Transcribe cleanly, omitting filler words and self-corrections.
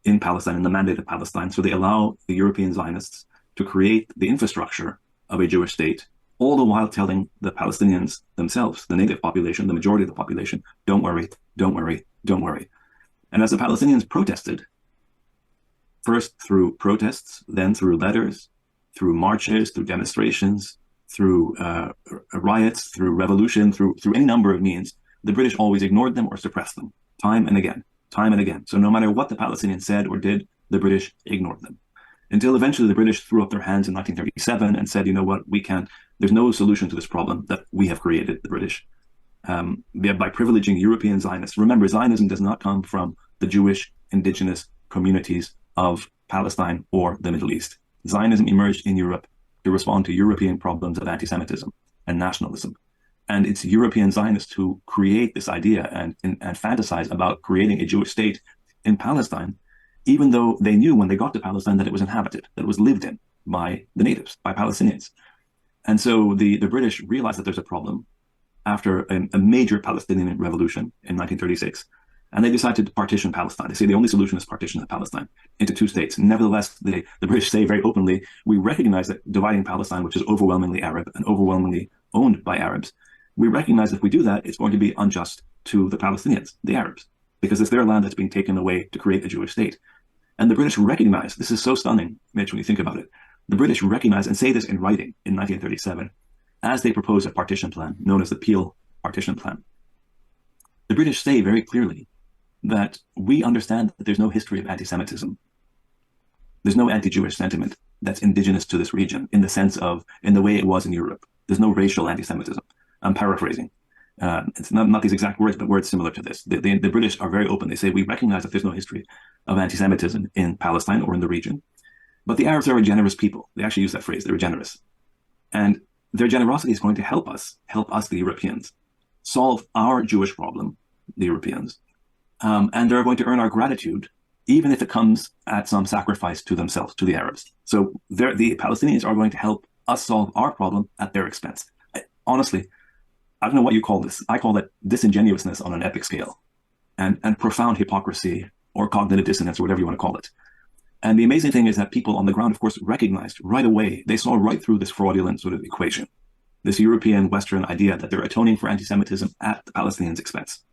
in Palestine, in the Mandate of Palestine. So they allow the European Zionists to create the infrastructure of a Jewish state, all the while telling the Palestinians themselves, the native population, the majority of the population, don't worry, don't worry, don't worry. And as the Palestinians protested, first through protests, then through letters, through marches, through demonstrations, through riots, through revolution, through any number of means, the British always ignored them or suppressed them, time and again, time and again. So no matter what the Palestinians said or did, the British ignored them. Until eventually the British threw up their hands in 1937 and said, you know what, we can't, there's no solution to this problem that we have created, the British, by privileging European Zionists. Remember, Zionism does not come from the Jewish indigenous communities of Palestine or the Middle East. Zionism emerged in Europe to respond to European problems of anti-Semitism and nationalism. And it's European Zionists who create this idea and fantasize about creating a Jewish state in Palestine, even though they knew when they got to Palestine that it was inhabited, that it was lived in by the natives, by Palestinians. And so the British realized that there's a problem after a major Palestinian revolution in 1936. And they decided to partition Palestine. They say the only solution is partition of Palestine into two states. Nevertheless, the British say very openly, we recognize that dividing Palestine, which is overwhelmingly Arab and overwhelmingly owned by Arabs, we recognize if we do that, it's going to be unjust to the Palestinians, the Arabs, because it's their land that's being taken away to create a Jewish state. And the British recognize, this is so stunning, Mitch, when you think about it, the British recognize and say this in writing in 1937, as they propose a partition plan known as the Peel Partition Plan. The British say very clearly that we understand that there's no history of anti-Semitism. There's no anti-Jewish sentiment that's indigenous to this region in the way it was in Europe. There's no racial anti-Semitism. I'm paraphrasing. It's not these exact words, but words similar to this. The British are very open. They say, we recognize that there's no history of anti-Semitism in Palestine or in the region, but the Arabs are a generous people. They actually use that phrase, they're generous. And their generosity is going to help us, the Europeans, solve our Jewish problem, the Europeans. And they're going to earn our gratitude, even if it comes at some sacrifice to themselves, to the Arabs. So the Palestinians are going to help us solve our problem at their expense. Honestly, I don't know what you call this. I call that disingenuousness on an epic scale and profound hypocrisy or cognitive dissonance or whatever you want to call it. And the amazing thing is that people on the ground, of course, recognized right away, they saw right through this fraudulent sort of equation, this European Western idea that they're atoning for anti-Semitism at the Palestinians' expense.